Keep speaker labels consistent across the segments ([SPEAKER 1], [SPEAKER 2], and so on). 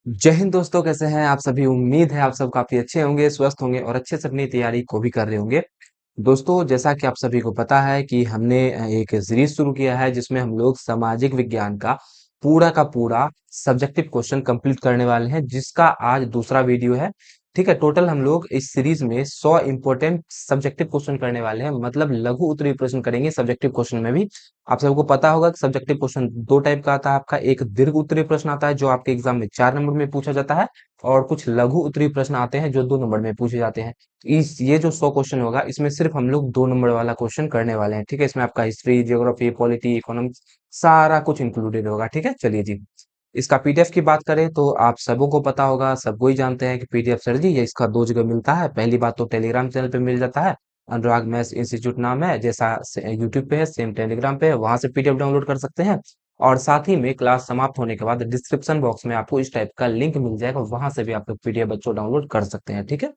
[SPEAKER 1] जय हिंद दोस्तों, कैसे हैं आप सभी। उम्मीद है आप सब काफी अच्छे होंगे, स्वस्थ होंगे और अच्छे से अपनी तैयारी को भी कर रहे होंगे। दोस्तों, जैसा कि आप सभी को पता है कि हमने एक सीरीज शुरू किया है जिसमें हम लोग सामाजिक विज्ञान का पूरा सब्जेक्टिव क्वेश्चन कंप्लीट करने वाले हैं, जिसका आज दूसरा वीडियो है। ठीक है, टोटल हम लोग इस सीरीज में 100 इंपोर्टेंट सब्जेक्टिव क्वेश्चन करने वाले हैं, मतलब लघु उत्तरीय प्रश्न करेंगे सब्जेक्टिव क्वेश्चन में भी। आप सबको पता होगा कि सब्जेक्टिव क्वेश्चन दो टाइप का आता है आपका। एक दीर्घ उत्तरीय प्रश्न आता है जो आपके एग्जाम में 4 नंबर में पूछा जाता है, और कुछ लघु उत्तरीय प्रश्न आते हैं जो 2 नंबर में पूछे जाते हैं। इस ये जो 100 क्वेश्चन होगा, इसमें सिर्फ हम लोग 2 नंबर वाला क्वेश्चन करने वाले हैं। ठीक है, इसमें आपका हिस्ट्री, ज्योग्राफी, पॉलिटी, इकोनॉमिक्स सारा कुछ इंक्लूडेड होगा। ठीक है, चलिए जी। इसका पीडीएफ की बात करें तो आप सबों को पता होगा, सब कोई जानते हैं कि पीडीएफ सर जी ये इसका 2 जगह मिलता है। पहली बात तो टेलीग्राम चैनल पे मिल जाता है, अनुराग मैथ्स इंस्टीट्यूट नाम है, जैसा यूट्यूब पे है सेम टेलीग्राम पे है, वहां से पीडीएफ डाउनलोड कर सकते हैं। और साथ ही में क्लास समाप्त होने के बाद डिस्क्रिप्शन बॉक्स में आपको इस टाइप का लिंक मिल जाएगा, वहां से भी आप लोग पीडीएफ बच्चों डाउनलोड कर सकते हैं। ठीक है,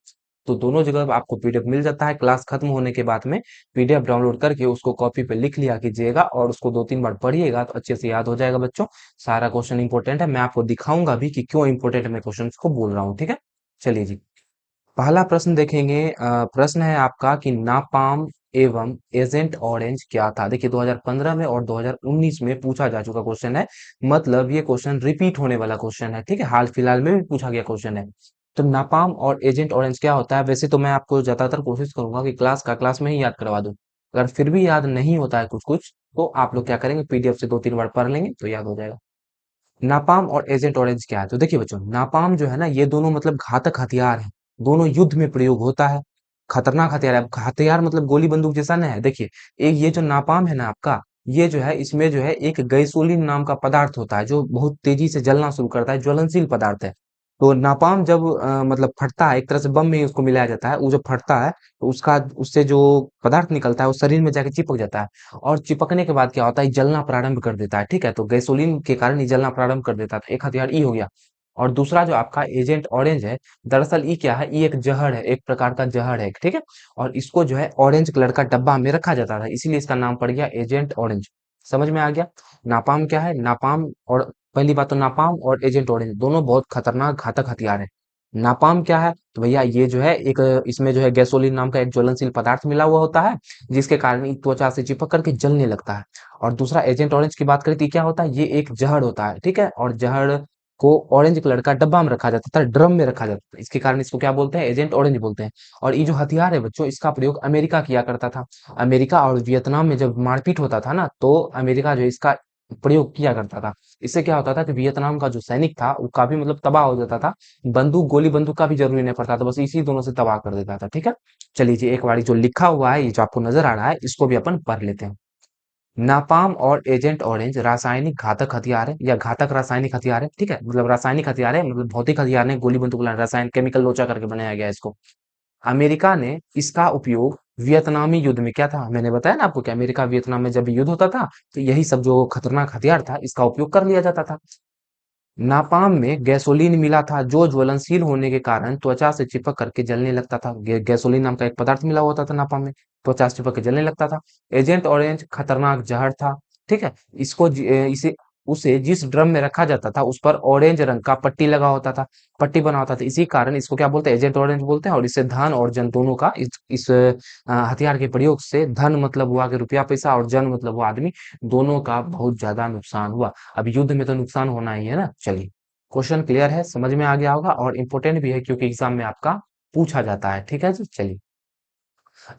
[SPEAKER 1] तो दोनों जगह आपको पीडीएफ मिल जाता है। क्लास खत्म होने के बाद में पीडीएफ डाउनलोड करके उसको कॉपी पे लिख लिया कीजिएगा और उसको 2-3 बार पढ़िएगा तो अच्छे से याद हो जाएगा बच्चों। सारा क्वेश्चन इंपॉर्टेंट है, मैं आपको दिखाऊंगा भी कि क्यों इंपॉर्टेंट मैं क्वेश्चन को बोल रहा हूँ। ठीक है, चलिए जी। पहला प्रश्न देखेंगे। प्रश्न है आपका कि नापाम एवं एजेंट ऑरेंज क्या था। देखिए, 2015 में और 2019 में पूछा जा चुका क्वेश्चन है, मतलब ये क्वेश्चन रिपीट होने वाला क्वेश्चन है। ठीक है, हाल फिलहाल में भी पूछा गया क्वेश्चन है। तो नापाम और एजेंट ऑरेंज क्या होता है। वैसे तो मैं आपको ज्यादातर कोशिश करूंगा कि क्लास में ही याद करवा दूं। अगर फिर भी याद नहीं होता है कुछ कुछ, तो आप लोग क्या करेंगे, पीडीएफ से 2-3 बार पढ़ लेंगे तो याद हो जाएगा। नापाम और एजेंट ऑरेंज क्या है, तो देखिए बच्चों, नापाम जो है ना, ये दोनों मतलब घातक हथियार है। दोनों युद्ध में प्रयोग होता है। खतरनाक हथियार है। अब हथियार मतलब गोली बंदूक जैसा ना है। देखिए, एक ये जो नापाम है ना आपका, ये जो है, इसमें जो है एक गैसोलीन नाम का पदार्थ होता है जो बहुत तेजी से जलना शुरू करता है, ज्वलनशील पदार्थ है। तो नापाम जब मतलब फटता है, एक तरह से बम में ही उसको मिलाया जाता है। वो जब फटता है तो उसका उससे जो पदार्थ निकलता है वो शरीर में जाके चिपक जाता है। और चिपकने के बाद क्या होता है, जलना प्रारंभ कर देता है। ठीक है, तो गैसोलीन के कारण ये जलना प्रारंभ कर देता है। तो एक हथियार ई हो गया। और दूसरा जो आपका एजेंट ऑरेंज है, दरअसल ई क्या है, ई एक जहर है, एक प्रकार का जहर है। ठीक है, और इसको जो है ऑरेंज कलर का डब्बा में रखा जाता था, इसीलिए इसका नाम पड़ गया एजेंट ऑरेंज। समझ में आ गया। नापाम क्या है, नापाम और पहली बात तो नापाम और एजेंट ऑरेंज दोनों बहुत खतरनाक घातक हथियार है। नापाम क्या है, तो भैया ये जो है एक, इसमें जो है गैसोलीन नाम का एक ज्वलनशील पदार्थ मिला हुआ होता है, जिसके कारण ये त्वचा से चिपक करके जलने लगता है। और दूसरा एजेंट ऑरेंज की बात करें तो ये क्या होता है, ये एक जहर होता है। ठीक है, और जहर को ऑरेंज कलर का डब्बा में रखा जाता था, ड्रम में रखा जाता था, इसके कारण इसको क्या बोलते हैं, एजेंट ऑरेंज बोलते हैं। और ये जो हथियार है बच्चों, इसका प्रयोग अमेरिका किया करता था। अमेरिका और वियतनाम में जब मारपीट होता था ना, तो अमेरिका जो है इसका प्रयोग किया करता था। इससे क्या होता था कि वियतनाम का जो सैनिक था वो काफी मतलब तबाह हो जाता था। गोली बंदूक का भी जरूरी नहीं पड़ता था, बस इसी दोनों से तबाह कर देता था। ठीक है, चलिए जी, एक बारी जो लिखा हुआ है, ये जो आपको नजर आ रहा है, इसको भी अपन पढ़ लेते हैं। नापाम और एजेंट ऑरेंज रासायनिक घातक हथियार है या घातक रासायनिक हथियार है। ठीक है, मतलब रासायनिक हथियार है, मतलब भौतिक हथियार नहीं, गोली बंदूक वाला रसायन केमिकल लोचा करके बनाया गया है इसको। अमेरिका ने इसका उपयोग वियतनामी युद्ध में किया था। मैंने बताया ना आपको कि अमेरिका वियतनाम में जब भी युद्ध होता था, तो यही सब जो खतरनाक हथियार था इसका उपयोग कर लिया जाता था। नापाम में गैसोलीन मिला था जो ज्वलनशील होने के कारण त्वचा से चिपक करके जलने लगता था। गैसोलीन नाम का एक पदार्थ मिला होता था नापाम में, त्वचा से चिपक के जलने लगता था। एजेंट ऑरेंज खतरनाक जहर था। ठीक है, इसे उसे जिस ड्रम में रखा जाता था उस पर ऑरेंज रंग का पट्टी लगा होता था, पट्टी बना होता था, इसी कारण इसको क्या बोलते हैं, एजेंट ऑरेंज बोलते हैं। और इससे धन और जन दोनों का इस हथियार के प्रयोग से, धन मतलब हुआ कि रुपया पैसा, और जन मतलब हुआ आदमी, दोनों का बहुत ज्यादा नुकसान हुआ। अब युद्ध में तो नुकसान होना ही है ना। चलिए, क्वेश्चन क्लियर है, समझ में आ गया होगा, और इम्पोर्टेंट भी है क्योंकि एग्जाम में आपका पूछा जाता है। ठीक है जी, चलिए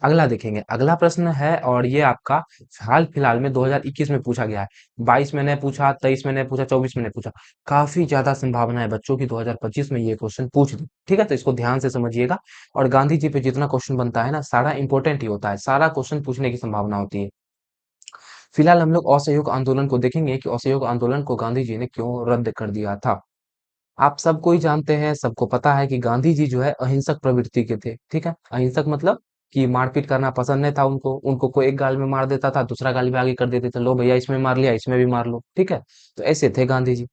[SPEAKER 1] अगला देखेंगे। अगला प्रश्न है, और ये आपका हाल फिलहाल में 2021 में पूछा गया है। 22 में नहीं पूछा, 23 में नहीं पूछा, 24 में नहीं पूछा। काफी ज्यादा संभावना है बच्चों की 2025 में ये क्वेश्चन पूछ दे। ठीक है, तो इसको ध्यान से समझिएगा। और गांधी जी पे जितना क्वेश्चन बनता है ना, सारा इंपॉर्टेंट ही होता है, सारा क्वेश्चन पूछने की संभावना होती है। फिलहाल हम लोग असहयोग आंदोलन को देखेंगे कि असहयोग आंदोलन को गांधी जी ने क्यों रद्द कर दिया था। आप सबको ही जानते हैं, सबको पता है कि गांधी जी जो है अहिंसक प्रवृत्ति के थे। ठीक है, अहिंसक मतलब कि मारपीट करना पसंद नहीं था उनको। उनको कोई एक गाल में मार देता था, दूसरा गाल भी आगे कर देते थे, लो भैया इसमें मार लिया, इसमें भी मार लो। ठीक है, तो ऐसे थे गांधी जी।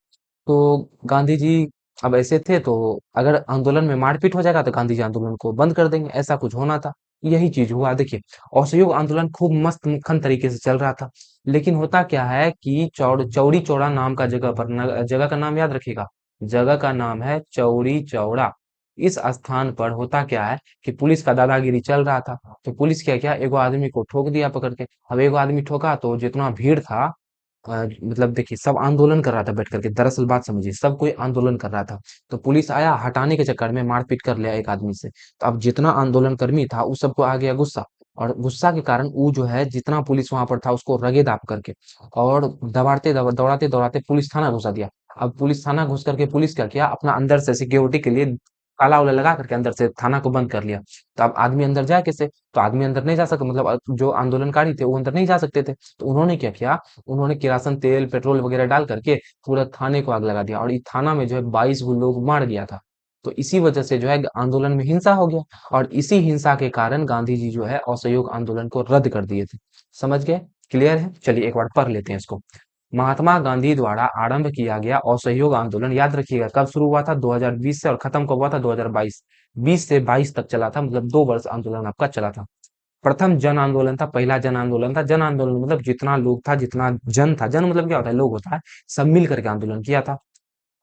[SPEAKER 1] तो गांधी जी अब ऐसे थे, तो अगर आंदोलन में मारपीट हो जाएगा तो गांधी जी आंदोलन को बंद कर देंगे, ऐसा कुछ होना था। यही चीज हुआ। देखिए, असहयोग आंदोलन खूब मस्त मक्खन तरीके से चल रहा था, लेकिन होता क्या है कि चौड़ी चौड़ा नाम का जगह पर, जगह का नाम याद रखिएगा, जगह का नाम है चौरी चौड़ा। इस स्थान पर होता क्या है कि पुलिस का दादागिरी चल रहा था। तो पुलिस क्या किया, एगो आदमी को ठोक दिया पकड़ के। अब एगो आदमी ठोका तो जितना भीड़ था, मतलब देखिए सब आंदोलन कर रहा था बैठ करके। दरअसल बात समझिए, सब कोई आंदोलन कर रहा था। तो पुलिस आया, हटाने के चक्कर में मारपीट कर लिया एक आदमी से। तो अब जितना आंदोलन कर्मी था उस सबको आ गया गुस्सा, और गुस्सा के कारण वो जो है जितना पुलिस वहां पर था उसको रगे दाप करके और दौड़ाते दौड़ाते पुलिस थाना घुसा दिया। अब पुलिस थाना घुस करके पुलिस क्या किया, अपना अंदर से सिक्योरिटी के लिए ताला वाला लगा करके अंदर से थाना को बंद कर लिया। तो अब आदमी अंदर जाए कैसे? तो आदमी अंदर नहीं जा सकता, मतलब जो आंदोलनकारी थे वो अंदर नहीं जा सकते थे। तो उन्होंने क्या किया, उन्होंने किरासन तेल पेट्रोल वगैरह डाल करके पूरा थाने को आग लगा दिया, और इस थाना में जो है 22 गो लोग मार गया था। तो इसी वजह से जो है आंदोलन में हिंसा हो गया, और इसी हिंसा के कारण गांधी जी जो है असहयोग आंदोलन को रद्द कर दिए थे। समझ गए? क्लियर है? चलिए एक बार पढ़ लेते हैं इसको। महात्मा गांधी द्वारा आरंभ किया गया असहयोग आंदोलन, याद रखिएगा कब शुरू हुआ था, 2020 से, और खत्म कब हुआ था, 2022। 20 से 22 तक चला था, मतलब 2 वर्ष आंदोलन आपका चला था। प्रथम जन आंदोलन था, पहला जन आंदोलन था। जन आंदोलन मतलब जितना लोग था, जितना जन था, जन मतलब क्या होता है, लोग होता है, सब मिल करके आंदोलन किया था।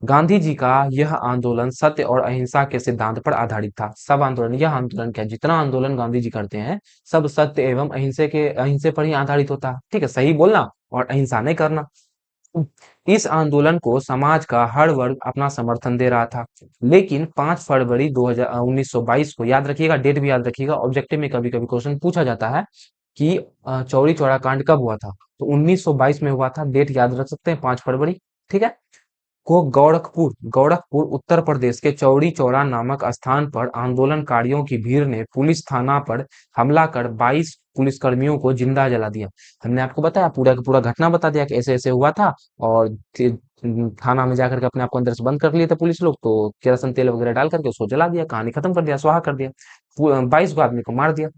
[SPEAKER 1] गांधी जी का यह आंदोलन सत्य और अहिंसा के सिद्धांत पर आधारित था। सब आंदोलन, यह आंदोलन क्या है, जितना आंदोलन गांधी जी करते हैं सब सत्य एवं अहिंसे पर ही आधारित होता है। ठीक है, सही बोलना और अहिंसा नहीं करना। इस आंदोलन को समाज का हर वर्ग अपना समर्थन दे रहा था। लेकिन 5 फरवरी 1922 को, याद रखिएगा डेट भी याद रखिएगा, ऑब्जेक्टिव में कभी कभी क्वेश्चन पूछा जाता है कि चौरी चौरा कांड कब हुआ था। तो 1922 में हुआ था, डेट याद रख सकते हैं, 5 फरवरी। ठीक है। को गोरखपुर उत्तर प्रदेश के चौरी चौरा नामक स्थान पर आंदोलनकारियों की भीड़ ने पुलिस थाना पर हमला कर 22 पुलिसकर्मियों को जिंदा जला दिया। हमने आपको बताया, पूरा का पूरा घटना बता दिया कि ऐसे ऐसे हुआ था, और थाना में जाकर के अपने आप को अंदर से बंद कर लिए थे पुलिस लोग, तो केरोसिन तेल वगैरह डाल करके उसको जला दिया, कहानी खत्म कर दिया, स्वाहा कर दिया, 22 को आदमी को मार दिया।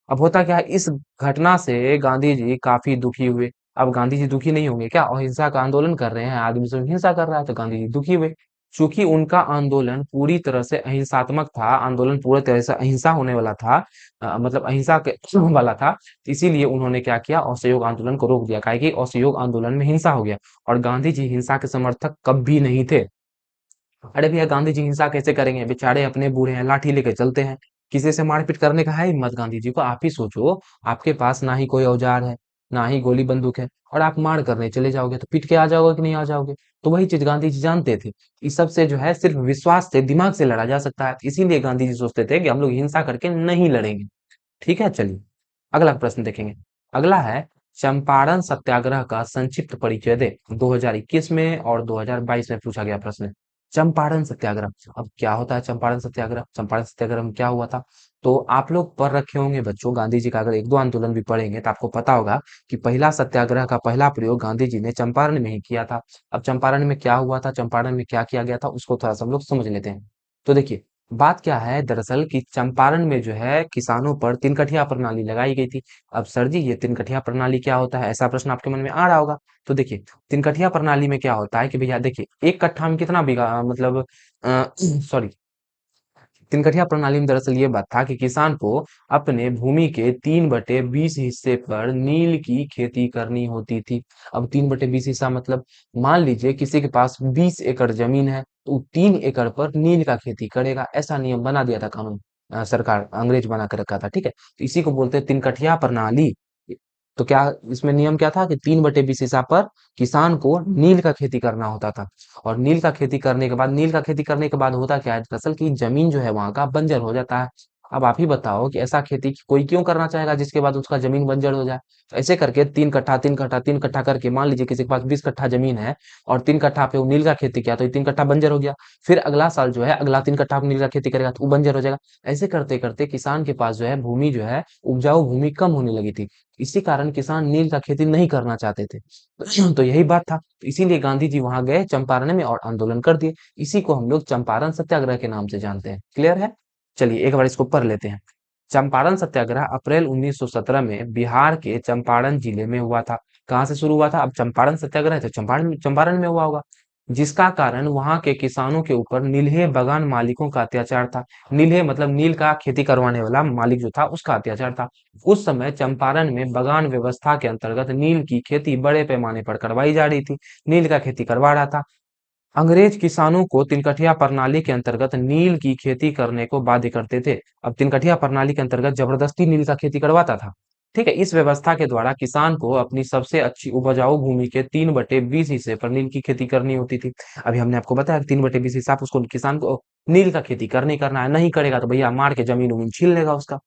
[SPEAKER 1] अब होता क्या है, इस घटना से गांधी जी काफी दुखी हुए। अब गांधी जी दुखी नहीं होंगे क्या? अहिंसा का आंदोलन कर रहे हैं, आदमी सब हिंसा कर रहा है, तो गांधी जी दुखी हुए। चूंकि उनका आंदोलन पूरी तरह से अहिंसात्मक था, आंदोलन पूरी तरह से अहिंसा होने वाला था, मतलब अहिंसा के वाला था, तो इसीलिए उन्होंने क्या किया, असहयोग आंदोलन को रोक दिया। काहे कि असहयोग आंदोलन में हिंसा हो गया, और गांधी जी हिंसा के समर्थक कभी नहीं थे। अरे भैया, गांधी जी हिंसा कैसे करेंगे, बेचारे अपने बूढ़े हैं, लाठी लेके चलते हैं। किसी से मारपीट करने का है हिम्मत गांधी जी को? आप ही सोचो, आपके पास ना ही कोई औजार है, ना ही गोली बंदूक है, और आप मार करने चले जाओगे तो पीट के आ जाओगे कि नहीं आ जाओगे? तो वही चीज गांधी जी जानते थे। इस सब से जो है सिर्फ विश्वास से, दिमाग से लड़ा जा सकता है, इसीलिए गांधी जी सोचते थे कि हम लोग हिंसा करके नहीं लड़ेंगे। ठीक है, चलिए अगला प्रश्न देखेंगे। अगला है, चंपारण सत्याग्रह का संक्षिप्त परिचय दे। 2021 में और 2022 में पूछा गया प्रश्न है। चंपारण सत्याग्रह, अब क्या होता है चंपारण सत्याग्रह? चंपारण सत्याग्रह में क्या हुआ था? तो आप लोग पढ़ रखे होंगे बच्चों, गांधी जी का अगर एक दो आंदोलन भी पढ़ेंगे तो आपको पता होगा कि पहला सत्याग्रह का पहला प्रयोग गांधी जी ने चंपारण में ही किया था। अब चंपारण में क्या हुआ था, चंपारण में क्या किया गया था, उसको थोड़ा सा हम लोग समझ लेते हैं। तो देखिए, बात क्या है दरअसल कि चंपारण में जो है किसानों पर तिनकठिया प्रणाली लगाई गई थी। अब सर जी, ये तिनकठिया प्रणाली क्या होता है, ऐसा प्रश्न आपके मन में आ रहा होगा। तो देखिए, तिनकठिया प्रणाली में क्या होता है कि भैया देखिए, एक कट्ठा में कितना बीघा, मतलब सॉरी, तिनकठिया प्रणाली में दरअसल ये बात था कि किसान को अपने भूमि के 3/20 हिस्से पर नील की खेती करनी होती थी। अब 3/20 हिस्सा मतलब, मान लीजिए किसी के पास 20 एकड़ जमीन है, तो 3 एकड़ पर नील का खेती करेगा, ऐसा नियम बना दिया था कानून। सरकार, अंग्रेज बना कर रखा था। ठीक है, तो इसी को बोलते हैं तिनकठिया प्रणाली। तो क्या इसमें नियम क्या था कि 3/20 हिस्सा पर किसान को नील का खेती करना होता था। और नील का खेती करने के बाद होता क्या है दरअसल कि जमीन जो है वहां का बंजर हो जाता है। अब आप ही बताओ कि ऐसा खेती कोई क्यों करना चाहेगा जिसके बाद उसका जमीन बंजर हो जाए? तो ऐसे करके 3 कट्ठा 3 कट्ठा 3 कट्ठा करके, मान लीजिए किसी के पास 20 कट्ठा जमीन है, और 3 कट्ठा पे वो नील का खेती किया, तो ये 3 कट्ठा बंजर हो गया। फिर अगला साल जो है अगला 3 कट्ठा नील का खेती करेगा तो वो बंजर हो जाएगा। ऐसे करते करते किसान के पास जो है भूमि जो है, उपजाऊ भूमि कम होने लगी थी। इसी कारण किसान नील का खेती नहीं करना चाहते थे। तो यही बात था, तो इसीलिए गांधी जी वहां गए चंपारण में और आंदोलन कर दिए। इसी को हम लोग चंपारण सत्याग्रह के नाम से जानते हैं। क्लियर है? चलिए एक बार इसको पढ़ लेते हैं। चंपारण सत्याग्रह अप्रैल 1917 में बिहार के चंपारण जिले में हुआ था। कहाँ से शुरू हुआ था? अब चंपारण सत्याग्रह तो चंपारण में हुआ होगा। जिसका कारण वहां के किसानों के ऊपर नील्हे बगान मालिकों का अत्याचार था। नील्हे मतलब नील का खेती करवाने वाला मालिक जो था उसका अत्याचार था। उस समय चंपारण में बगान व्यवस्था के अंतर्गत नील की खेती बड़े पैमाने पर करवाई जा रही थी। नील का खेती करवा रहा था। अंग्रेज किसानों को तिनकठिया प्रणाली के अंतर्गत नील की खेती करने को बाध्य करते थे। अब तिनकठिया प्रणाली के अंतर्गत जबरदस्ती नील का खेती करवाता था। ठीक है, इस व्यवस्था के द्वारा किसान को अपनी सबसे अच्छी उपजाऊ भूमि के 3/20 हिस्से पर नील की खेती करनी होती थी। अभी हमने आपको बताया 3/20 हिस्सा उसको किसान को नील का खेती करने करना है, नहीं करेगा तो भैया मार के जमीन उमीन छीन लेगा उसका।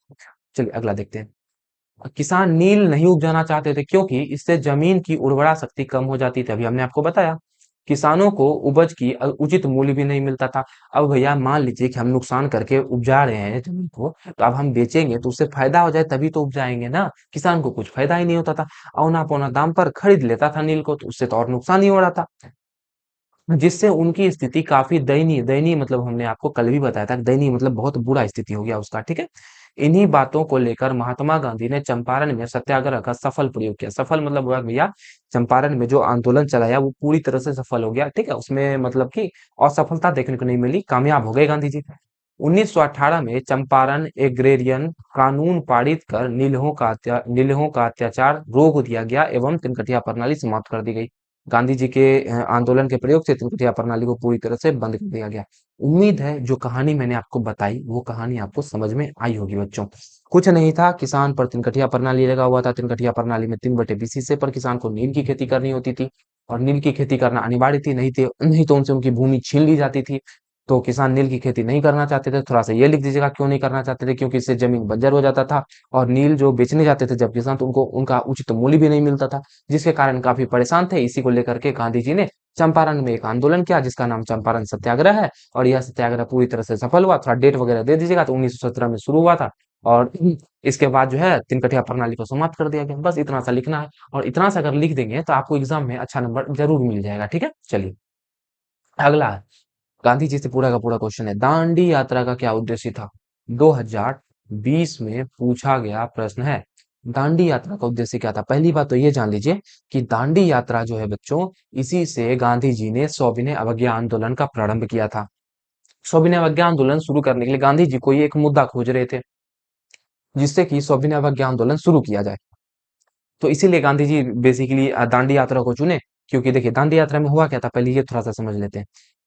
[SPEAKER 1] चलिए अगला देखते हैं। किसान नील नहीं उपजाना चाहते थे क्योंकि इससे जमीन की उर्वरा शक्ति कम हो जाती थी। अभी हमने आपको बताया किसानों को उपज की उचित मूल्य भी नहीं मिलता था। अब भैया मान लीजिए कि हम नुकसान करके उपजा रहे हैं जमीन को, तो अब हम बेचेंगे तो उससे फायदा हो जाए तभी तो उपजाएंगे ना। किसान को कुछ फायदा ही नहीं होता था। औना पौना दाम पर खरीद लेता था नील को, तो उससे तो और नुकसान ही हो रहा था, जिससे उनकी स्थिति काफी दयनीय दयनीय मतलब हमने आपको कल भी बताया था, दयनीय मतलब बहुत बुरा स्थिति हो गया उसका। ठीक है, इन्हीं बातों को लेकर महात्मा गांधी ने चंपारण में सत्याग्रह का सफल प्रयोग किया। सफल मतलब हुआ भैया, चंपारण में जो आंदोलन चलाया वो पूरी तरह से सफल हो गया। ठीक है, उसमें मतलब कि असफलता देखने को नहीं मिली, कामयाब हो गए गांधी जी। 1918 में चंपारण एग्रेरियन कानून पारित कर नीलों का अत्याचार रोक दिया गया एवं तिनकठिया प्रणाली समाप्त कर दी गई। गांधी जी के आंदोलन के प्रयोग से तिनकठिया प्रणाली को पूरी तरह से बंद कर दिया गया। उम्मीद है जो कहानी मैंने आपको बताई वो कहानी आपको समझ में आई होगी बच्चों। कुछ नहीं था, किसान पर तिनकठिया प्रणाली लगा हुआ था। तिनकठिया प्रणाली में 3/20 हिस्से पर किसान को नील की खेती करनी होती थी, और नील की खेती करना अनिवार्य थी, नहीं तो उनसे उनकी भूमि छीन ली जाती थी। तो किसान नील की खेती नहीं करना चाहते थे। थोड़ा सा ये लिख दीजिएगा क्यों नहीं करना चाहते थे, क्योंकि इससे जमीन बंजर हो जाता था, और नील जो बेचने जाते थे जब किसान, तो उनको उनका उचित मूल्य भी नहीं मिलता था, जिसके कारण काफी परेशान थे। इसी को लेकर के गांधी जी ने चंपारण में एक आंदोलन किया जिसका नाम चंपारण सत्याग्रह है, और यह सत्याग्रह पूरी तरह से सफल हुआ। थोड़ा डेट वगैरह दे दीजिएगा, तो 1917 में शुरू हुआ था, और इसके बाद जो है तिनकठिया प्रणाली को समाप्त कर दिया गया। बस इतना सा लिखना है, और इतना सा अगर लिख देंगे तो आपको एग्जाम में अच्छा नंबर जरूर मिल जाएगा। ठीक है, चलिए अगला। गांधी जी से पूरा का पूरा क्वेश्चन है, दांडी यात्रा का क्या उद्देश्य था? 2020 में पूछा गया प्रश्न है। दांडी यात्रा का उद्देश्य क्या था? पहली बात तो ये जान लीजिए कि दांडी यात्रा जो है बच्चों, इसी से गांधी जी ने सविनय अवज्ञा आंदोलन का प्रारंभ किया था। सविनय अवज्ञा आंदोलन शुरू करने के लिए गांधी जी कोई एक मुद्दा खोज रहे थे जिससे कि सविनय अवज्ञा आंदोलन शुरू किया जाए। तो इसीलिए गांधी जी बेसिकली दांडी यात्रा को चुने। क्योंकि देखिए दांडी यात्रा में हुआ क्या था, पहले ये थोड़ा सा समझ लेते हैं।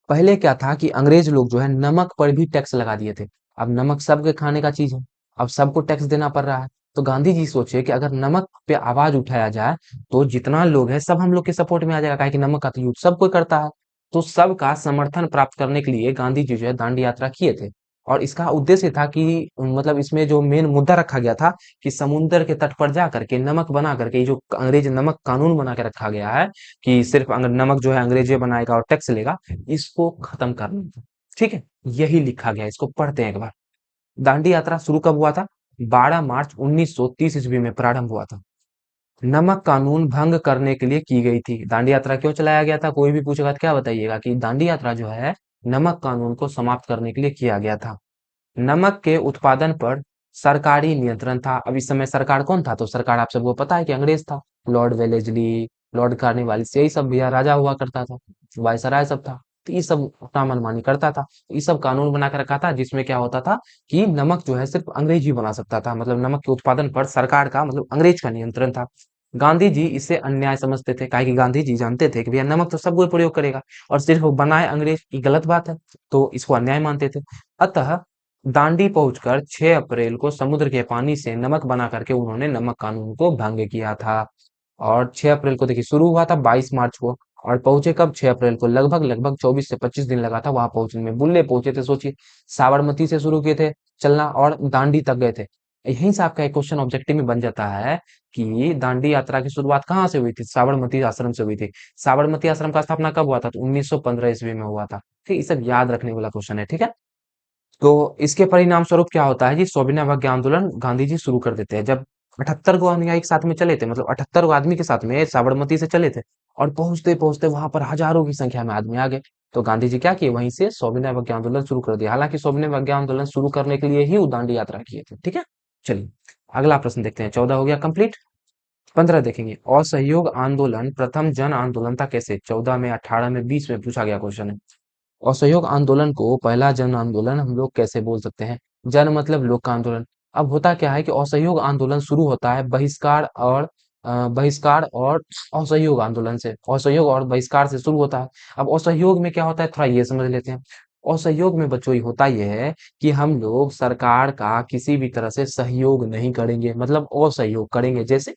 [SPEAKER 1] पहले क्या था कि अंग्रेज लोग जो है नमक पर भी टैक्स लगा दिए थे। अब नमक सबके खाने का चीज है, अब सबको टैक्स देना पड़ रहा है। तो गांधी जी सोचे कि अगर नमक पे आवाज उठाया जाए तो जितना लोग है सब हम लोग के सपोर्ट में आ जाएगा, काहे कि नमक का तो यूज सब कोई करता है। तो सबका समर्थन प्राप्त करने के लिए गांधी जी जो है दांडी यात्रा किए थे। और इसका उद्देश्य था कि मतलब इसमें जो मेन मुद्दा रखा गया था कि समुद्र के तट पर जा करके नमक बना करके, ये जो अंग्रेज नमक कानून बना के रखा गया है कि सिर्फ नमक जो है अंग्रेज बनाएगा और टैक्स लेगा, इसको खत्म करना था। ठीक है, यही लिखा गया है, इसको पढ़ते हैं एक बार। दांडी यात्रा शुरू कब हुआ था? 12 मार्च 1930 ईस्वी में प्रारंभ हुआ था। नमक कानून भंग करने के लिए की गई थी। दांडी यात्रा क्यों चलाया गया था, कोई भी पूछेगा तो क्या बताइएगा कि दांडी यात्रा जो है नमक कानून को समाप्त करने के लिए किया गया था। नमक के उत्पादन पर सरकारी नियंत्रण था। अब इस समय सरकार कौन था? तो सरकार आप सबको पता है कि अंग्रेज था। लॉर्ड वेलेस्ली, लॉर्ड कार्नवालिस, यही सब भैया राजा हुआ करता था, वायसराय सब था। तो ये सब अपना मनमानी करता था, तो ये सब कानून बना के रखा था जिसमें क्या होता था कि नमक जो है सिर्फ अंग्रेज ही बना सकता था। मतलब नमक के उत्पादन पर सरकार का मतलब अंग्रेज का नियंत्रण था। गांधी जी इसे अन्याय समझते थे, काहे कि गांधी जी जानते थे कि भैया नमक तो सब कोई प्रयोग करेगा, और सिर्फ वो बनाए अंग्रेज, ये गलत बात है। तो इसको अन्याय मानते थे। अतः दांडी पहुंचकर 6 अप्रैल को समुद्र के पानी से नमक बना करके उन्होंने नमक कानून को भंग किया था। और 6 अप्रैल को देखिए शुरू हुआ था 22 मार्च को, और पहुंचे कब? 6 अप्रैल को। लगभग लगभग 24 से 25 दिन लगा था वहां पहुंचने में। बुल्ले पहुंचे थे, सोचिए। साबरमती से शुरू किए थे चलना और दांडी तक गए थे। यहीं से आपका एक क्वेश्चन ऑब्जेक्टिव में बन जाता है कि दांडी यात्रा की शुरुआत कहाँ से हुई थी? साबरमती आश्रम से हुई थी। साबरमती आश्रम का स्थापना कब हुआ था? तो 1915 ईस्वी में हुआ था। ठीक, ये सब याद रखने वाला क्वेश्चन है। ठीक है, तो इसके परिणाम स्वरूप क्या होता है जी, सविनय अवज्ञा आंदोलन गांधी जी शुरू कर देते हैं। जब 78 गो अनुयायी एक साथ में चले थे, मतलब 78 गो आदमी के साथ में साबरमती से चले थे, और पहुंचते पहुंचते वहां पर हजारों की संख्या में आदमी आ गए। तो गांधी जी क्या किए, वहीं से सविनय अवज्ञा आंदोलन शुरू कर दिया। हालांकि सविनय अवज्ञा आंदोलन शुरू करने के लिए ही वो दांडी यात्रा किए थे। ठीक है, चलिए अगला प्रश्न देखते हैं। 14 हो गया कंप्लीट। 15 देखेंगे, असहयोग आंदोलन प्रथम जन आंदोलन था कैसे? 14 में, 18 में, 20 में पूछा गया क्वेश्चन है। असहयोग आंदोलन को पहला जन आंदोलन हम लोग कैसे बोल सकते हैं? जन मतलब लोक का आंदोलन। अब होता क्या है कि असहयोग आंदोलन शुरू होता है बहिष्कार और बहिष्कार और असहयोग आंदोलन से, असहयोग और बहिष्कार से शुरू होता है। अब असहयोग में क्या होता है, थोड़ा ये समझ लेते हैं। असहयोग में बच्चों ये होता ये है कि हम लोग सरकार का किसी भी तरह से सहयोग नहीं करेंगे, मतलब असहयोग करेंगे। जैसे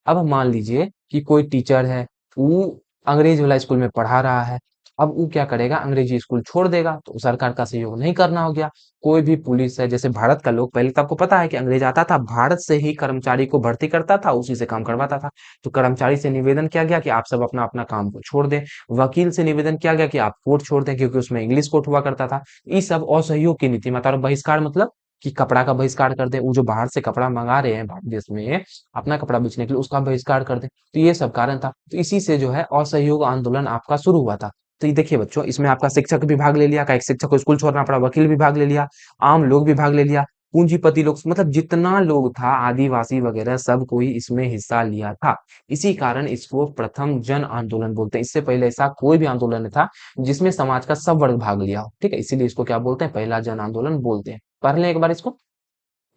[SPEAKER 1] अब मान लीजिए कि कोई टीचर है, वो अंग्रेज वाला स्कूल में पढ़ा रहा है। अब वो क्या करेगा, अंग्रेजी स्कूल छोड़ देगा, तो सरकार का सहयोग नहीं करना हो गया। कोई भी पुलिस है, जैसे भारत का लोग, पहले तो आपको पता है कि अंग्रेज आता था, भारत से ही कर्मचारी को भर्ती करता था, उसी से काम करवाता था। तो कर्मचारी से निवेदन किया गया कि आप सब अपना अपना काम को छोड़ दें। वकील से निवेदन किया गया कि आप कोर्ट छोड़ दें, क्योंकि उसमें इंग्लिश कोर्ट हुआ करता था। ये सब असहयोग की नीति में आता है। और बहिष्कार मतलब कि कपड़ा का बहिष्कार कर दें, वो जो बाहर से कपड़ा मंगा रहे हैं भारत देश में अपना कपड़ा बेचने के लिए, उसका बहिष्कार कर दें। तो ये सब कारण था। तो इसी से जो है असहयोग आंदोलन आपका शुरू हुआ था। तो ये देखिए बच्चों, इसमें आपका शिक्षक भी भाग ले लिया, का एक शिक्षक को स्कूल छोड़ना पड़ा, वकील भी भाग ले लिया, आम लोग भी भाग ले लिया, पूंजीपति लोग, मतलब जितना लोग था, आदिवासी वगैरह सब कोई इसमें हिस्सा लिया था। इसी कारण इसको प्रथम जन आंदोलन बोलते हैं। इससे पहले ऐसा कोई भी आंदोलन नहीं था जिसमें समाज का सब वर्ग भाग लिया हो, ठीक है, इसीलिए इसको क्या बोलते हैं, पहला जन आंदोलन बोलते हैं। पढ़ लें एक बार इसको।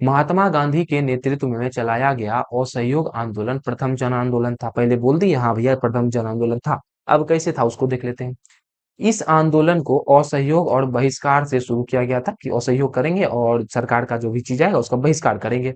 [SPEAKER 1] महात्मा गांधी के नेतृत्व में चलाया गया असहयोग आंदोलन प्रथम जन आंदोलन था। पहले बोल दिया, हाँ भैया प्रथम जन आंदोलन था। अब कैसे था उसको देख लेते हैं। इस आंदोलन को असहयोग और बहिष्कार से शुरू किया गया था, कि असहयोग करेंगे और सरकार का जो भी चीज आएगा उसका बहिष्कार करेंगे।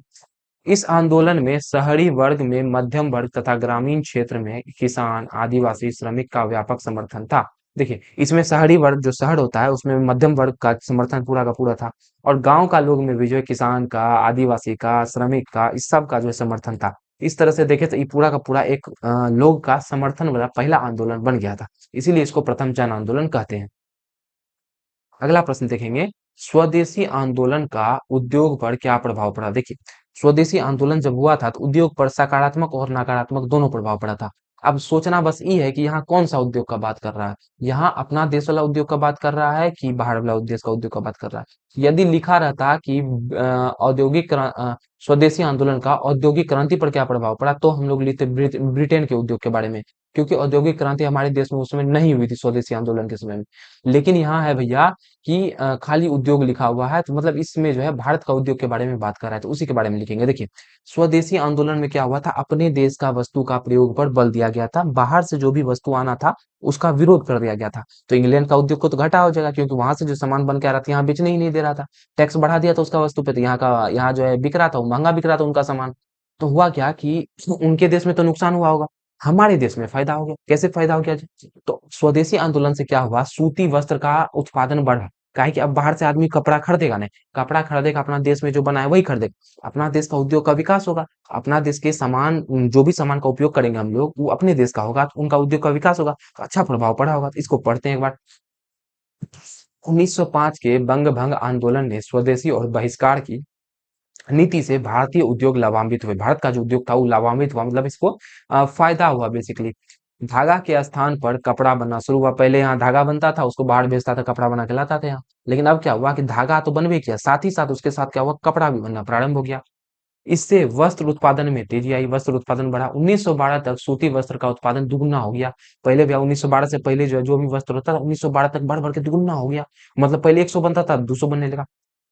[SPEAKER 1] इस आंदोलन में शहरी वर्ग में, मध्यम वर्ग तथा ग्रामीण क्षेत्र में किसान, आदिवासी, श्रमिक का व्यापक समर्थन था। देखिए, इसमें शहरी वर्ग जो शहर होता है उसमें मध्यम वर्ग का समर्थन पूरा का पूरा था, और गांव का लोग में भी जो है किसान का, आदिवासी का, श्रमिक का, इस सब का जो है समर्थन था। इस तरह से देखे तो ये पूरा का पूरा एक लोग का समर्थन वाला पहला आंदोलन बन गया था। इसीलिए इसको प्रथम जन आंदोलन कहते हैं। अगला प्रश्न देखेंगे, स्वदेशी आंदोलन का उद्योग पर क्या प्रभाव पड़ा। देखिए, स्वदेशी आंदोलन जब हुआ था तो उद्योग पर सकारात्मक और नकारात्मक दोनों प्रभाव पड़ा था। अब सोचना बस ये है कि यहाँ कौन सा उद्योग का बात कर रहा है, यहाँ अपना देश वाला उद्योग का बात कर रहा है कि बाहर वाला देश का उद्योग का बात कर रहा है। यदि लिखा रहता कि स्वदेशी आंदोलन का औद्योगिक क्रांति पर क्या प्रभाव पड़ा, तो हम लोग लिखते ब्रिटेन के उद्योग के बारे में, क्योंकि औद्योगिक क्रांति हमारे देश में उस समय नहीं हुई थी, स्वदेशी आंदोलन के समय में। लेकिन यहाँ है भैया कि खाली उद्योग लिखा हुआ है, तो मतलब इसमें जो है भारत का उद्योग के बारे में बात कर रहा है, तो उसी के बारे में लिखेंगे। देखिए, स्वदेशी आंदोलन में क्या हुआ था, अपने देश का वस्तु का प्रयोग पर बल दिया गया था, बाहर से जो भी वस्तु आना था उसका विरोध कर दिया गया था। तो इंग्लैंड का उद्योग को तो घाटा हो जाएगा, क्योंकि वहां से जो सामान बन के आ रहा था यहाँ बेचने ही नहीं दे रहा था। टैक्स बढ़ा दिया था उसका वस्तु पे, तो यहाँ जो है बिक रहा था, वो महंगा बिक रहा था उनका सामान। तो हुआ क्या कि उनके देश में तो नुकसान हुआ होगा, हमारे देश में फायदा हो गया। कैसे फायदा हो गया जी? तो स्वदेशी आंदोलन से क्या हुआ, सूती वस्त्र का उत्पादन बढ़ा। काहे कि अब बाहर से आदमी कपड़ा खरीदेगा नहीं, कपड़ा खरीदेगा अपना देश में जो बना है वही खरीदेगा, अपना देश का उद्योग का विकास होगा। अपना देश के सामान, जो भी सामान का उपयोग करेंगे हम लोग, वो अपने देश का होगा, तो उनका उद्योग का विकास होगा, तो अच्छा प्रभाव पड़ा होगा। तो इसको पढ़ते हैं एक बार। 1905 के बंग भंग आंदोलन ने स्वदेशी और बहिष्कार की नीति से भारतीय उद्योग लाभान्वित हुए। भारत का जो उद्योग था वो लाभान्वित हुआ, मतलब इसको फायदा हुआ बेसिकली। धागा के स्थान पर कपड़ा बनना शुरू हुआ। पहले यहाँ धागा बनता था, उसको बाहर भेजता था, कपड़ा बना के लाता था यहाँ। लेकिन अब क्या हुआ कि धागा तो बन भी किया, साथ ही साथ उसके साथ क्या हुआ, कपड़ा भी बनना प्रारंभ हो गया। इससे वस्त्र उत्पादन में तेजी आई, वस्त्र उत्पादन बढ़ा। 1912 तक सूती वस्त्र का उत्पादन दुगुना हो गया। पहले भैया 1912 से पहले जो है जो भी वस्त्र होता था, 1912 तक बढ़ बढ़ के दुगुना हो गया। मतलब पहले 100 बनता था, 200 बनने लगा।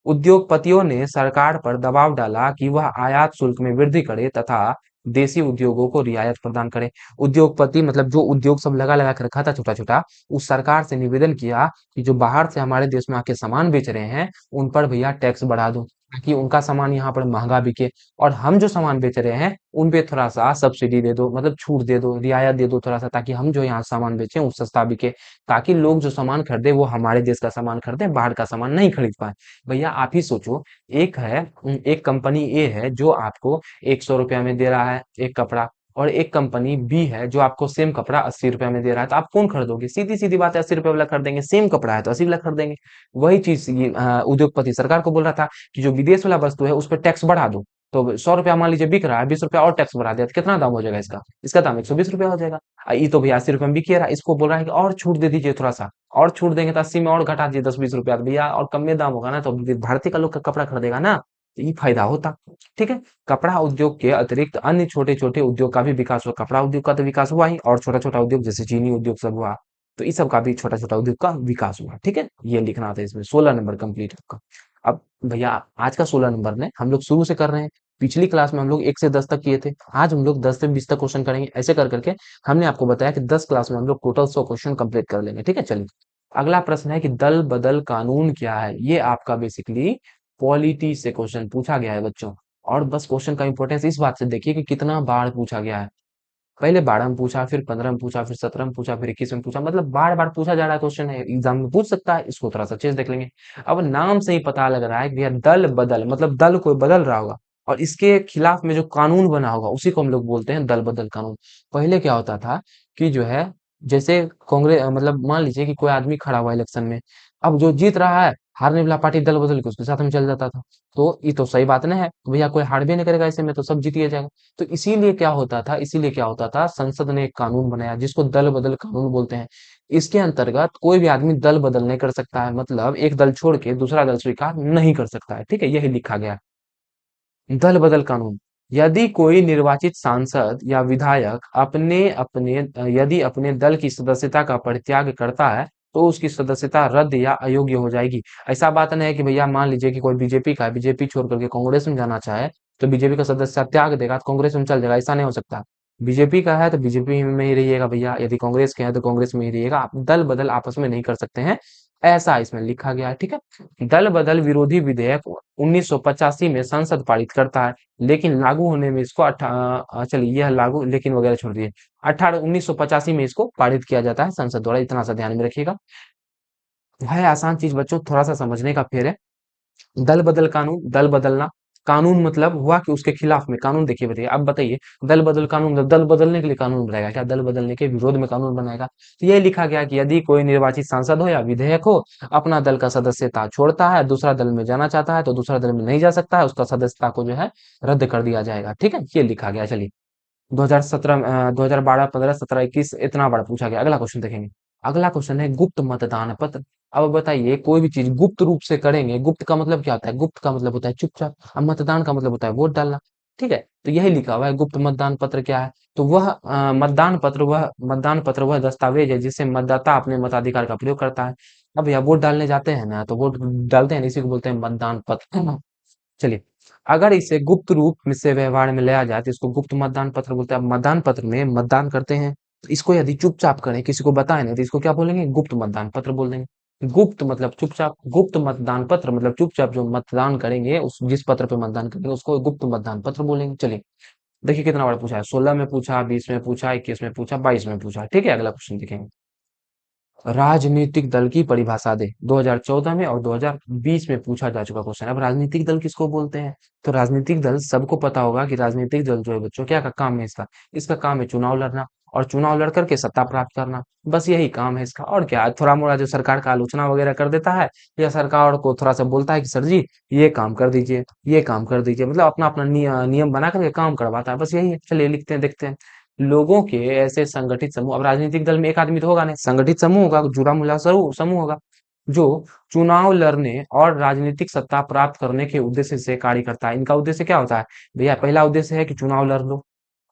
[SPEAKER 1] उद्योगपतियों ने सरकार पर दबाव डाला कि वह आयात शुल्क में वृद्धि करे तथा देसी उद्योगों को रियायत प्रदान करे। उद्योगपति मतलब जो उद्योग सब लगा लगा के रखा था छोटा छोटा, उस सरकार से निवेदन किया कि जो बाहर से हमारे देश में आके सामान बेच रहे हैं उन पर भैया टैक्स बढ़ा दो, ताकि उनका सामान यहाँ पर महंगा बिके, और हम जो सामान बेच रहे हैं उन पे थोड़ा सा सब्सिडी दे दो, मतलब छूट दे दो, रियायत दे दो थोड़ा सा, ताकि हम जो यहाँ सामान बेचें वो सस्ता बिके, ताकि लोग जो सामान खरीदे वो हमारे देश का सामान खरीदे, बाहर का सामान नहीं खरीद पाए। भैया आप ही सोचो, एक कंपनी ए है जो आपको 100 रुपया में दे रहा है एक कपड़ा, और एक कंपनी बी है जो आपको सेम कपड़ा 80 रुपया में दे रहा है, तो आप कौन खरीदोगे? सीधी सीधी बात है, 80 रुपये वाला खरीदेंगे, सेम कपड़ा है तो 80 वाला खरीदेंगे। वही चीज ये उद्योगपति सरकार को बोल रहा था कि जो विदेश वाला वस्तु है उस पर टैक्स बढ़ा दो। तो 100 रुपया मान लीजिए बिक रहा है, 20 रुपया और टैक्स बढ़ा दिया, तो कितना दाम हो जाएगा इसका? इसका दाम 120 रुपया हो जाएगा। ये तो भैया 80 रुपये में बिक ही रहा है, इसको बोल रहा है कि और छूट दे दीजिए थोड़ा सा, और छूट देंगे तो 80 में और घटा दीजिए 10-20 रुपया, तो भैया और कम में दाम होगा ना, तो भारतीय का लोग का कपड़ा खरीदेगा ना, तो ये फायदा होता। ठीक है। कपड़ा उद्योग के अतिरिक्त अन्य छोटे छोटे उद्योग का भी विकास हुआ। कपड़ा उद्योग का तो विकास हुआ ही, और छोटा छोटा उद्योग जैसे चीनी उद्योग सब हुआ, तो इस सब का भी छोटा छोटा उद्योग का विकास हुआ। ठीक है, ये लिखना था इसमें। 16 नंबर कंप्लीट आपका। अब भैया आज का 16 नंबर ने हम लोग शुरू से कर रहे हैं, पिछली क्लास में हम लोग 1 से 10 तक किए थे, आज हम लोग 10 से 20 तक क्वेश्चन करेंगे। ऐसे कर करके हमने आपको बताया कि 10 क्लास में हम लोग टोटल 100 क्वेश्चन कंप्लीट कर लेंगे। ठीक है, चलिए अगला प्रश्न है कि दल बदल कानून क्या है। ये आपका बेसिकली पॉलिटी से क्वेश्चन पूछा गया है बच्चों। और बस क्वेश्चन का इंपॉर्टेंस इस बात से देखिए कि कितना बार पूछा गया है। पहले 12 में पूछा, फिर 15 में पूछा, फिर 17 में पूछा, फिर 21 में पूछा, मतलब बार बार पूछा जा रहा है क्वेश्चन है, एग्जाम में पूछ सकता है। इसको थोड़ा सा चेंज देख लेंगे। अब नाम से ही पता लग रहा है कि भैया दल बदल मतलब दल कोई बदल रहा होगा, और इसके खिलाफ में जो कानून बना होगा उसी को हम लोग बोलते हैं दल बदल कानून। पहले क्या होता था कि जो है, जैसे कांग्रेस मतलब मान लीजिए कि कोई आदमी खड़ा हुआ इलेक्शन में, अब जो जीत रहा है, हारने वाला पार्टी दल बदल के उसके साथ में चल जाता था। तो ये तो सही बात नहीं है भैया, कोई हार भी नहीं करेगा ऐसे में, तो सब जीत जाएगा। तो इसीलिए क्या होता था, संसद ने एक कानून बनाया जिसको दल बदल कानून बोलते हैं। इसके अंतर्गत कोई भी आदमी दल बदल नहीं कर सकता है, मतलब एक दल छोड़ के दूसरा दल स्वीकार नहीं कर सकता है। ठीक है, यही लिखा गया है। दल बदल कानून, यदि कोई निर्वाचित सांसद या विधायक यदि अपने दल की सदस्यता का परित्याग करता है, तो उसकी सदस्यता रद्द या अयोग्य हो जाएगी। ऐसा बात नहीं है कि भैया मान लीजिए कि कोई बीजेपी का है, बीजेपी छोड़ करके कांग्रेस में जाना चाहे, तो बीजेपी का सदस्यता त्याग देगा तो कांग्रेस में चल जाएगा, ऐसा नहीं हो सकता। बीजेपी का है तो बीजेपी में ही रहिएगा भैया, यदि कांग्रेस के हैं तो कांग्रेस में ही रहिएगा, आप दल बदल आपस में नहीं कर सकते हैं। ऐसा इसमें लिखा गया है। ठीक है, दल बदल विरोधी विधेयक 1985 में संसद पारित करता है, लेकिन लागू होने में इसको चलिए यह लागू लेकिन वगैरह छोड़ दिए। 1985 में इसको पारित किया जाता है संसद द्वारा, इतना सा ध्यान में रखिएगा। है आसान चीज बच्चों, थोड़ा सा समझने का फेर है। दल बदल कानून, दल बदलना, कानून मतलब हुआ कि उसके खिलाफ में कानून। देखिए बताइए, अब बताइए, दल बदल कानून मतलब दल बदलने के लिए कानून बनाएगा क्या, दल बदलने के विरोध में कानून बनाएगा। तो ये लिखा गया कि यदि कोई निर्वाचित सांसद हो या विधेयक हो, अपना दल का सदस्यता छोड़ता है, दूसरा दल में जाना चाहता है, तो दूसरा दल में नहीं जा सकता है, उसका सदस्यता को जो है रद्द कर दिया जाएगा। ठीक है, ये लिखा गया। चलिए 2017 2012 15 17 21 इतना बड़ा पूछा गया। अगला क्वेश्चन देखेंगे। अगला क्वेश्चन है गुप्त मतदान पत्र। अब बताइए, कोई भी चीज गुप्त रूप से करेंगे, गुप्त का मतलब क्या होता है, गुप्त का मतलब होता है चुपचाप, अब मतदान का मतलब होता है वोट डालना। ठीक है, तो यही लिखा हुआ है गुप्त मतदान पत्र क्या है। तो वह मतदान पत्र वह दस्तावेज है जिससे मतदाता अपने मताधिकार का प्रयोग करता है। अब या वोट डालने जाते हैं ना, तो वोट डालते हैं, इसी को बोलते हैं मतदान पत्र। चलिए, अगर इसे गुप्त रूप में से व्यवहार में लाया जाए तो इसको गुप्त मतदान पत्र बोलते हैं। अब मतदान पत्र में मतदान करते हैं, तो इसको यदि चुपचाप करें, किसी को बताएं नहीं, तो इसको क्या बोलेंगे, गुप्त मतदान पत्र बोल देंगे। गुप्त मतलब चुपचाप, गुप्त मतदान पत्र मतलब चुपचाप जो मतदान करेंगे, उस जिस पत्र पे मतदान करेंगे उसको गुप्त मतदान पत्र बोलेंगे। चलिए देखिए कितना बड़ा पूछा है, 16 में पूछा, 20 में पूछा, 21 में पूछा, 22 में पूछा। ठीक है, अगला क्वेश्चन देखेंगे। राजनीतिक दल की परिभाषा दे। 2014 में और 2020 में पूछा जा चुका क्वेश्चन। अब राजनीतिक दल किसको बोलते हैं, तो राजनीतिक दल सबको पता होगा कि राजनीतिक दल जो है बच्चों, क्या का काम है इसका, इसका काम है चुनाव लड़ना, और चुनाव लड़ करके सत्ता प्राप्त करना। बस यही काम है इसका, और क्या, थोड़ा मोड़ा जो सरकार का आलोचना वगैरह कर देता है, या सरकार को थोड़ा सा बोलता है कि सर जी ये काम कर दीजिए, ये काम कर दीजिए, मतलब अपना अपना नियम बना करके काम करवाता है, बस यही है। चलिए लिखते हैं, देखते हैं। लोगों के ऐसे संगठित समूह, अब राजनीतिक दल में एक आदमी तो होगा नहीं, संगठित समूह होगा, जुड़ा मुला समूह समूह होगा, जो चुनाव लड़ने और राजनीतिक सत्ता प्राप्त करने के उद्देश्य से कार्य करता है। इनका उद्देश्य क्या होता है भैया, पहला उद्देश्य है कि चुनाव लड़ लो,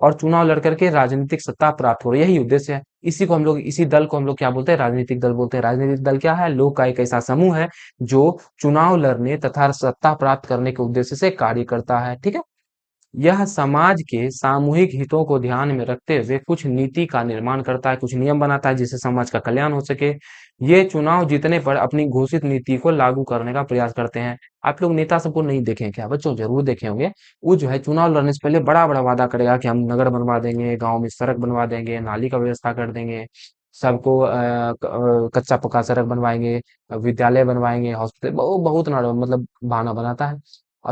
[SPEAKER 1] और चुनाव लड़ करके राजनीतिक सत्ता प्राप्त हो, यही उद्देश्य है। इसी दल को हम लोग क्या बोलते हैं, राजनीतिक दल बोलते हैं। राजनीतिक दल क्या है, लोग का एक ऐसा समूह है जो चुनाव लड़ने तथा सत्ता प्राप्त करने के उद्देश्य से कार्य करता है। ठीक है, यह समाज के सामूहिक हितों को ध्यान में रखते हुए कुछ नीति का निर्माण करता है, कुछ नियम बनाता है जिससे समाज का कल्याण हो सके। ये चुनाव जीतने पर अपनी घोषित नीति को लागू करने का प्रयास करते हैं। आप लोग नेता सबको नहीं देखे क्या बच्चों, जरूर देखे होंगे। वो जो है चुनाव लड़ने से पहले बड़ा बड़ा वादा करेगा कि हम नगर बनवा देंगे, गांव में सड़क बनवा देंगे, नाली का व्यवस्था कर देंगे, सबको कच्चा पक्का सड़क बनवाएंगे, विद्यालय बनवाएंगे, हॉस्पिटल, बहुत ना मतलब बहाना बनाता है।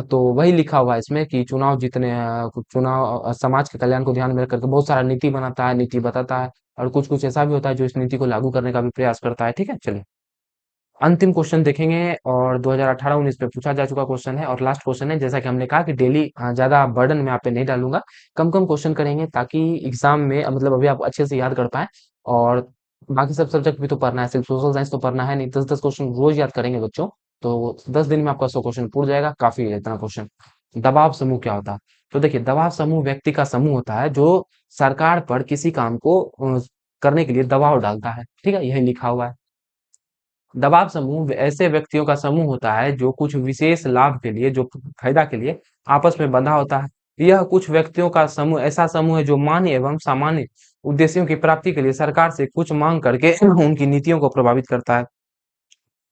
[SPEAKER 1] तो वही लिखा हुआ है इसमें कि समाज के कल्याण को ध्यान में रख करके बहुत सारा नीति बनाता है, नीति बताता है, और कुछ कुछ ऐसा भी होता है जो इस नीति को लागू करने का भी प्रयास करता है। ठीक है, चलिए अंतिम क्वेश्चन देखेंगे, और 2018-19 में पूछा जा चुका क्वेश्चन है, और लास्ट क्वेश्चन है। जैसा कि हमने कहा कि डेली ज्यादा बर्डन में आप पे नहीं डालूंगा, कम कम क्वेश्चन करेंगे ताकि एग्जाम में मतलब अभी आप अच्छे से याद कर पाए। और बाकी सब सब्जेक्ट भी तो पढ़ना है, सिर्फ सोशल साइंस तो पढ़ना है नहीं। 10-10 क्वेश्चन रोज याद करेंगे बच्चों, तो 10 दिन में आपका 100 क्वेश्चन पूरा जाएगा, काफी है इतना क्वेश्चन। दबाव समूह क्या होता है, तो देखिए दबाव समूह व्यक्ति का समूह होता है जो सरकार पर किसी काम को करने के लिए दबाव डालता है। ठीक है, यही लिखा हुआ है। दबाव समूह ऐसे व्यक्तियों का समूह होता है जो कुछ विशेष लाभ के लिए, जो फायदा के लिए आपस में बंधा होता है। यह कुछ व्यक्तियों का समूह ऐसा समूह है जो मान्य एवं सामान्य उद्देश्यों की प्राप्ति के लिए सरकार से कुछ मांग करके उनकी नीतियों को प्रभावित करता है।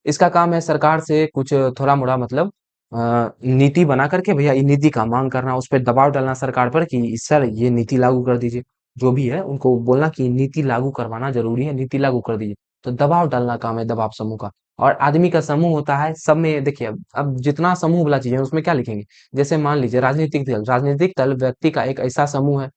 [SPEAKER 1] इसका काम है सरकार से कुछ थोड़ा-मोड़ा मतलब नीति बना करके भैया ये नीति का मांग करना, उस पे दबाव डालना सरकार पर कि सर ये नीति लागू कर दीजिए। जो भी है उनको बोलना कि नीति लागू करवाना ज़रूरी है, नीति लागू कर दीजिए। तो दबाव डालना काम है दबाव समूह का। और आदमी का समूह होता है, सब में देखिए अब जितना समूह वाला चीज़ है उसमें क्या लिखेंगे? जैसे मान लीजिए राजनीतिक दल व्यक्ति का एक ऐसा समूह है।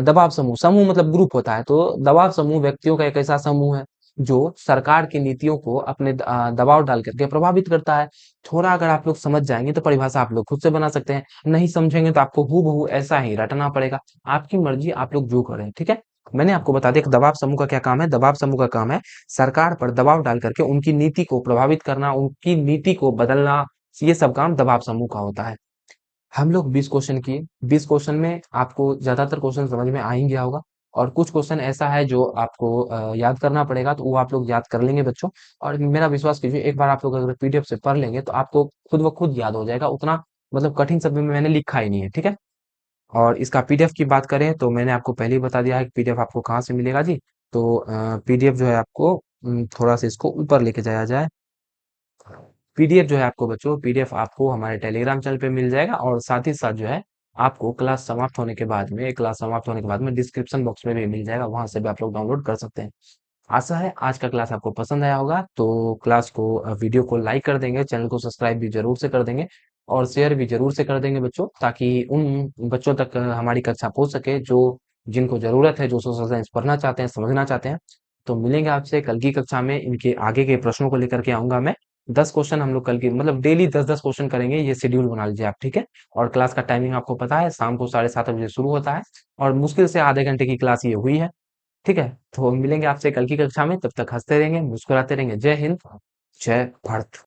[SPEAKER 1] दबाव समूह, समूह मतलब ग्रुप होता है, तो दबाव समूह व्यक्तियों का एक ऐसा समूह है जो सरकार की नीतियों को अपने दबाव डाल करके प्रभावित करता है। थोड़ा अगर आप लोग समझ जाएँगे तो परिभाषा आप लोग खुद से बना सकते हैं। नहीं समझेंगे तो आपको हूबहू ऐसा ही रटना पड़ेगा। आपकी मर्ज़ी, आप लोग जो करें, ठीक है? मैंने आपको बता दिया कि दबाव समूह का क्या काम है। दबाव समूह का काम है सरकार पर दबाव डाल करके उनकी नीति को प्रभावित करना, उनकी नीति को बदलना, ये सब काम दबाव समूह का होता है। हम लोग 20 क्वेश्चन किए। 20 क्वेश्चन में आपको ज़्यादातर क्वेश्चन समझ में आ ही गया होगा और कुछ क्वेश्चन ऐसा है जो आपको याद करना पड़ेगा, तो वो आप लोग याद कर लेंगे बच्चों। और मेरा विश्वास कीजिए, एक बार आप लोग अगर पीडीएफ से पढ़ लेंगे तो आपको खुद ब खुद याद हो जाएगा। उतना मतलब कठिन शब्द में मैंने लिखा ही नहीं है, ठीक है? और इसका पीडीएफ की बात करें तो मैंने आपको पहले ही बता दिया है कि पीडीएफ आपको कहाँ से मिलेगा जी। तो पीडीएफ जो है आपको थोड़ा सा इसको ऊपर लेके जाया जाए। पीडीएफ जो है आपको बच्चों, पीडीएफ आपको हमारे टेलीग्राम चैनल पे मिल जाएगा और साथ ही साथ जो है आपको क्लास समाप्त होने के बाद में डिस्क्रिप्शन बॉक्स में भी मिल जाएगा, वहां से भी आप लोग डाउनलोड कर सकते हैं। आशा है आज का क्लास आपको पसंद आया होगा, तो क्लास को वीडियो को लाइक कर देंगे, चैनल को सब्सक्राइब भी जरूर से कर देंगे और शेयर भी जरूर से कर देंगे बच्चों, ताकि उन बच्चों तक हमारी कक्षा पहुंच सके जो जिनको जरूरत है, जो सोशल साइंस पढ़ना चाहते हैं, समझना चाहते हैं। तो मिलेंगे आपसे कल की कक्षा में, इनके आगे के प्रश्नों को लेकर के आऊंगा मैं। 10 क्वेश्चन हम लोग कल की मतलब डेली 10-10 क्वेश्चन करेंगे, ये शेड्यूल बना लीजिए आप, ठीक है? और क्लास का टाइमिंग आपको पता है, शाम को 7:30 बजे शुरू होता है और मुश्किल से आधे घंटे की क्लास ये हुई है, ठीक है? तो मिलेंगे आपसे कल की कक्षा में, तब तक हंसते रहेंगे, मुस्कुराते रहेंगे। जय हिंद, जय भारत।